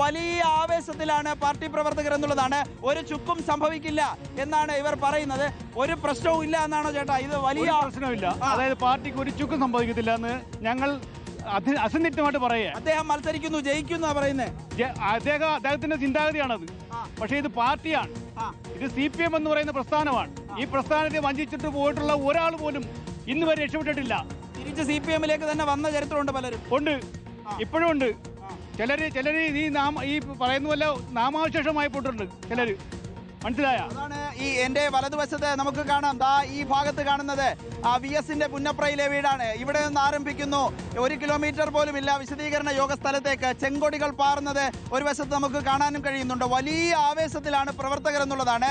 വലിയ ആവേശത്തിലാണ് പാർട്ടി പ്രവർത്തകർ എന്നുള്ളതാണ്. ഒരു ചുക്കും സംഭവിക്കില്ല എന്നാണ് ഇവർ പറയുന്നത്. ഒരു പ്രശ്നവും ഇല്ല എന്നാണോ ചേട്ടാ? ഇത് വലിയ പ്രശ്നമില്ല, അതായത് പാർട്ടിക്ക് ഒരു ചുക്കും സംഭവിക്കത്തില്ല എന്ന് ഞങ്ങൾ അസന്നിഗ്ധമായിട്ട് പറയുക. അദ്ദേഹം മത്സരിക്കുന്നു, ജയിക്കുന്നു പറയുന്നത്. അദ്ദേഹത്തിന്റെ ചിന്താഗതിയാണത്. പക്ഷേ ഇത് പാർട്ടിയാണ്, ഇത് CPM എന്ന് പറയുന്ന പ്രസ്ഥാനമാണ്. ഈ പ്രസ്ഥാനത്തെ വഞ്ചിച്ചിട്ട് പോയിട്ടുള്ള ഒരാൾ പോലും ഇന്ന് വരെ രക്ഷപ്പെട്ടിട്ടില്ല. തിരിച്ച് CPM തന്നെ വന്ന ചരിത്രമുണ്ട്, പലരും ഉണ്ട്, ഇപ്പോഴും ഉണ്ട്. ചിലര് ഈ പറയുന്ന പോലെ നാമാവശേഷമായി പോയിട്ടുണ്ട് ചിലര്, മനസ്സിലായ? അതാണ് ഈ എന്റെ വലതുവശത്ത് നമുക്ക് കാണാം. ദാ ഈ ഭാഗത്ത് കാണുന്നത് VS-ന്റെ പുന്നപ്രയിലെ വീടാണ്. ഇവിടെ നിന്ന് ആരംഭിക്കുന്നു, 1 കിലോമീറ്റർ പോലും ഇല്ല വിശദീകരണ യോഗ സ്ഥലത്തേക്ക് ചെങ്കൊടികൾ പാറുന്നത് ഒരു വശത്ത് നമുക്ക് കാണാനും കഴിയുന്നുണ്ട്. വലിയ ആവേശത്തിലാണ് പ്രവർത്തകർ എന്നുള്ളതാണ്.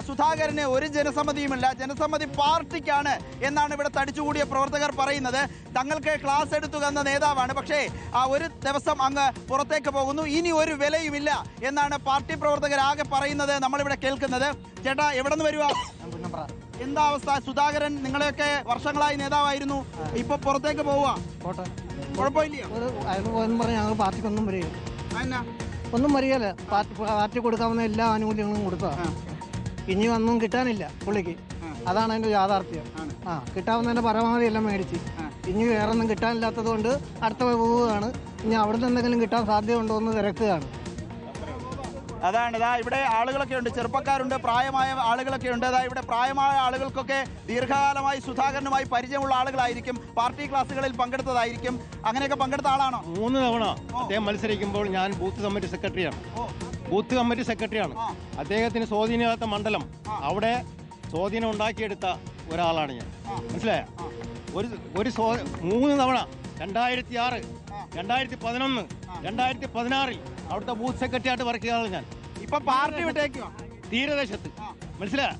സുധാകരന് ഒരു ജനസമ്മതിയുമില്ല, ജനസമ്മതി പാർട്ടിക്കാണ് എന്നാണ് ഇവിടെ തടിച്ചുകൂടിയ പ്രവർത്തകർ പറയുന്നത്. തങ്ങൾക്ക് ക്ലാസ് എടുത്തു തന്ന നേതാവാണ്, പക്ഷേ ഒരു ദിവസം അങ്ങ് പുറത്തേക്ക് പോകുന്നു, ഇനി ഒരു വിലയുമില്ല എന്നാണ് പാർട്ടി പ്രവർത്തകർ ആകെ പറയുന്നത്. നമ്മളിവിടെ കേൾക്കുന്നത്. ചേട്ടാ, എവിടെ നിന്ന് വരുവാ? എന്താ അവസ്ഥ? സുധാകരൻ നിങ്ങളെയൊക്കെ വർഷങ്ങളായി നേതാവായിരുന്നു, ഇപ്പൊ പുറത്തേക്ക് പോവുക, കുഴപ്പമില്ലയോ? ഞങ്ങൾ പാർട്ടിക്കൊന്നും വരികയില്ല, ഒന്നും വരികയില്ല. പാർട്ടി കൊടുക്കാവുന്ന എല്ലാ ആനുകൂല്യങ്ങളും കൊടുത്തതാണ്, ഇനി ഒന്നും കിട്ടാനില്ല പുള്ളിക്ക്. അതാണ് അതിന്റെ യാഥാർത്ഥ്യം. കിട്ടാവുന്നതിന്റെ പരമാവധി എല്ലാം മേടിച്ച്, ഇനി വേറെ ഒന്നും കിട്ടാനില്ലാത്തത് കൊണ്ട് അടുത്ത പോവുകയാണ്. ഇനി അവിടെ നിന്ന് എന്തെങ്കിലും കിട്ടാൻ സാധ്യതയുണ്ടോ എന്ന് തിരക്കുകയാണ്. അതാണ്. ഇവിടെ ആളുകളൊക്കെ ഉണ്ട്, ചെറുപ്പക്കാരുണ്ട്, പ്രായമായ ആളുകളൊക്കെ ഉണ്ട്. ഇവിടെ പ്രായമായ ആളുകൾക്കൊക്കെ ദീർഘകാലമായി സുധാകരനുമായി പരിചയമുള്ള ആളുകളായിരിക്കും, പാർട്ടി ക്ലാസ്സുകളിൽ പങ്കെടുത്തതായിരിക്കും. അങ്ങനെയൊക്കെ പങ്കെടുത്ത ആളാണോ? 3 തവണ അദ്ദേഹം മത്സരിക്കുമ്പോൾ ഞാൻ ബൂത്ത് കമ്മിറ്റി സെക്രട്ടറിയാണ്. അദ്ദേഹത്തിന് സ്വാധീനമില്ലാത്ത മണ്ഡലം, അവിടെ സ്വാധീനം ഉണ്ടാക്കിയെടുത്ത ഒരാളാണ് ഞാൻ, മനസ്സിലായ? 3 തവണ 2006, 2011, 2016 അവിടുത്തെ ബൂത്ത് സെക്രട്ടറി ആയിട്ട് വർക്ക് ചെയ്യാനുള്ള ഞാൻ. ഇപ്പൊ പാർട്ടി വിട്ടേക്കുക തീരദേശത്ത്, മനസ്സിലായ?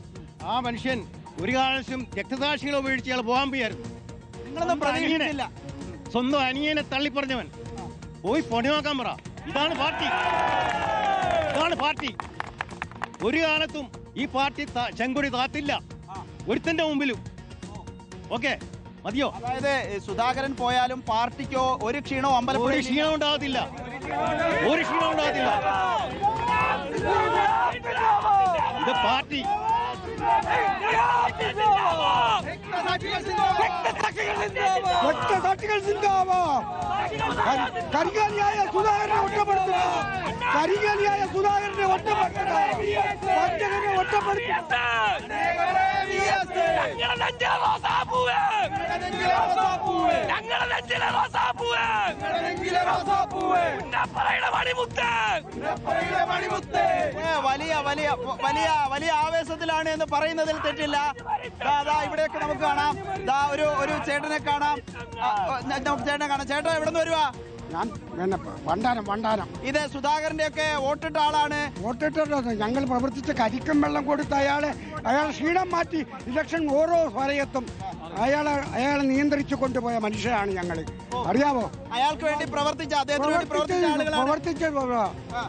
ആ മനുഷ്യൻ ഒരു കാലത്തും രക്തസാക്ഷികളെ ഉപയോഗിച്ച് ഇയാൾ പോകാൻ പോയായിരുന്നു. സ്വന്തം അനിയനെ തള്ളിപ്പറഞ്ഞവൻ പോയി പണി നോക്കാൻ പറ. ഇതാണ് പാർട്ടി. ഒരു കാലത്തും ഈ പാർട്ടി ചെങ്കൊടി താത്തില്ല ഒരുത്തന്റെ മുമ്പിലും. ഓക്കെ, മതിയോ? അതായത് സുധാകരൻ പോയാലും പാർട്ടിക്കോ ഒരു ക്ഷീണവും അമ്പലപ്പുഴ ക്ഷീണം ഉണ്ടാകത്തില്ല. ഇത് പാർട്ടി കരികാലിയായ സുധാകരനെ ഒറ്റപ്പെടുത്തുക, വലിയ ആവേശത്തിലാണ് എന്ന് പറയുന്നതിൽ തെറ്റില്ല. ഇവിടെയൊക്കെ നമുക്ക് കാണാം, ഒരു ചേട്ടനെ കാണാം. ചേട്ടാ, എവിടെ നിന്ന് വരുവാ? ഞാൻ വണ്ടാനം. ഇത് സുധാകരന്റെ ഒക്കെ വോട്ടിട്ട ആളാണ്. ഞങ്ങൾ പ്രവർത്തിച്ച് കരിക്കും വെള്ളം കൊടുത്ത് അയാളെ ക്ഷീണം മാറ്റി ഇലക്ഷൻ ഓരോ സമയത്തും അയാളെ നിയന്ത്രിച്ചു കൊണ്ടുപോയ മനുഷ്യരാണ് ഞങ്ങൾ. അറിയാമോ? അയാൾക്ക് വേണ്ടി പ്രവർത്തിച്ച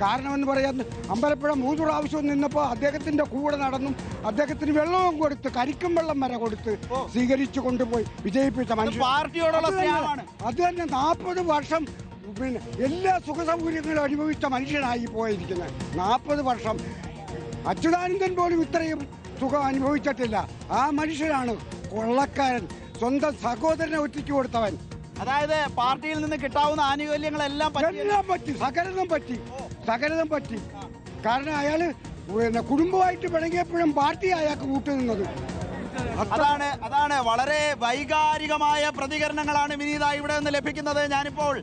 കാരണം എന്ന് പറയാൻ അമ്പലപ്പുഴ 3 പ്രാവശ്യം നിന്നപ്പോ അദ്ദേഹത്തിന്റെ കൂടെ നടന്നും അദ്ദേഹത്തിന് വെള്ളവും കൊടുത്ത് കരിക്കും വെള്ളം വരെ കൊടുത്ത് സ്വീകരിച്ചു കൊണ്ടുപോയി വിജയിപ്പിച്ച മനുഷ്യൻ. പാർട്ടിയോടുള്ള സ്നേഹമാണ്. അത് തന്നെ 40 വർഷം എല്ലാ സുഖസൗകര്യങ്ങളും അനുഭവിച്ച മനുഷ്യനായി പോയിരിക്കുന്നത്. 40 വർഷം അച്യുതാനന്ദൻ പോലും ഇത്രയും സുഖം അനുഭവിച്ചിട്ടില്ല. ആ മനുഷ്യനാണ് കൊള്ളക്കാരൻ, സ്വന്തം സഹോദരനെ ഒറ്റയ്ക്ക് കൊടുത്തവൻ. അതായത് പാർട്ടിയിൽ നിന്ന് കിട്ടാവുന്ന ആനുകൂല്യങ്ങളെല്ലാം സകലതും പറ്റി. കാരണം അയാള് കുടുംബമായിട്ട് പിണങ്ങിയപ്പോഴും പാർട്ടി അയാൾക്ക് കൂട്ടുനിന്നത്. അതാണ് വളരെ വൈകാരികമായ പ്രതികരണങ്ങളാണ് വിനീത ഇവിടെ നിന്ന് ലഭിക്കുന്നത്. ഞാനിപ്പോൾ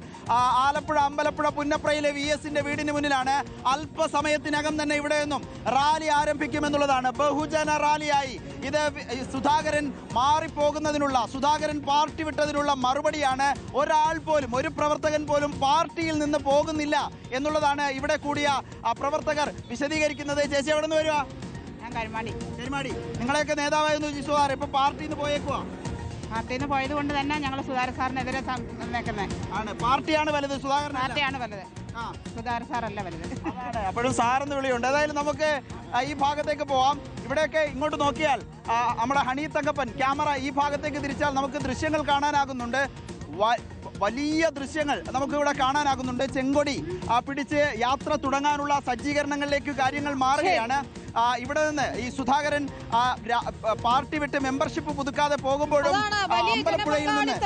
ആലപ്പുഴ അമ്പലപ്പുഴ പുന്നപ്രയിലെ VS-ന്റെ വീടിന് മുന്നിലാണ്. അല്പസമയത്തിനകം തന്നെ ഇവിടെ നിന്നും റാലി ആരംഭിക്കുമെന്നുള്ളതാണ്, ബഹുജന റാലിയായി. ഇത് സുധാകരൻ മാറിപ്പോകുന്നതിനുള്ള, സുധാകരൻ പാർട്ടി വിട്ടതിനുള്ള മറുപടിയാണ്. ഒരാൾ പോലും, ഒരു പ്രവർത്തകൻ പോലും പാർട്ടിയിൽ നിന്ന് പോകുന്നില്ല എന്നുള്ളതാണ് ഇവിടെ കൂടിയ പ്രവർത്തകർ വിശദീകരിക്കുന്നത്. ചേച്ചി എവിടെ നിന്ന് വരുവാ? കരിമാടി. നിങ്ങളെയൊക്കെ നേതാവായിരുന്നു സുധാകരൻ, ഇപ്പൊ പാർട്ടിയിൽ നിന്ന് പോയേക്കുവാ. പാർട്ടിയിൽ നിന്ന് പോയത് കൊണ്ട് തന്നെ ഞങ്ങൾ സുധാകരൻ സാറിനെതിരെ ആണ്. പാർട്ടിയാണ് വലുത്, സുധാകരൻ പാർട്ടിയാണ് വലുത്, സുധാകരൻ സാറല്ല വലുത്. അപ്പോഴും സാറെന്ന് വിളിയുണ്ട്. ഏതായാലും നമുക്ക് ഈ ഭാഗത്തേക്ക് പോവാം. ഇവിടെയൊക്കെ ഇങ്ങോട്ട് നോക്കിയാൽ നമ്മുടെ ഹണി തങ്കപ്പൻ ക്യാമറ ഈ ഭാഗത്തേക്ക് തിരിച്ചാൽ നമുക്ക് ദൃശ്യങ്ങൾ കാണാനാകുന്നുണ്ട്. വലിയ ദൃശ്യങ്ങൾ നമുക്കിവിടെ കാണാനാകുന്നുണ്ട്. ചെങ്കൊടി പിടിച്ച് യാത്ര തുടങ്ങാനുള്ള സജ്ജീകരണങ്ങളിലേക്ക് കാര്യങ്ങൾ മാറുകയാണ്. ഇവിടെ നിന്ന് ഈ സുധാകരൻ പാർട്ടി വിട്ട് മെമ്പർഷിപ്പ് പുതുക്കാതെ പോകുമ്പോഴും അമ്പലപ്പുഴയിൽ നിന്ന്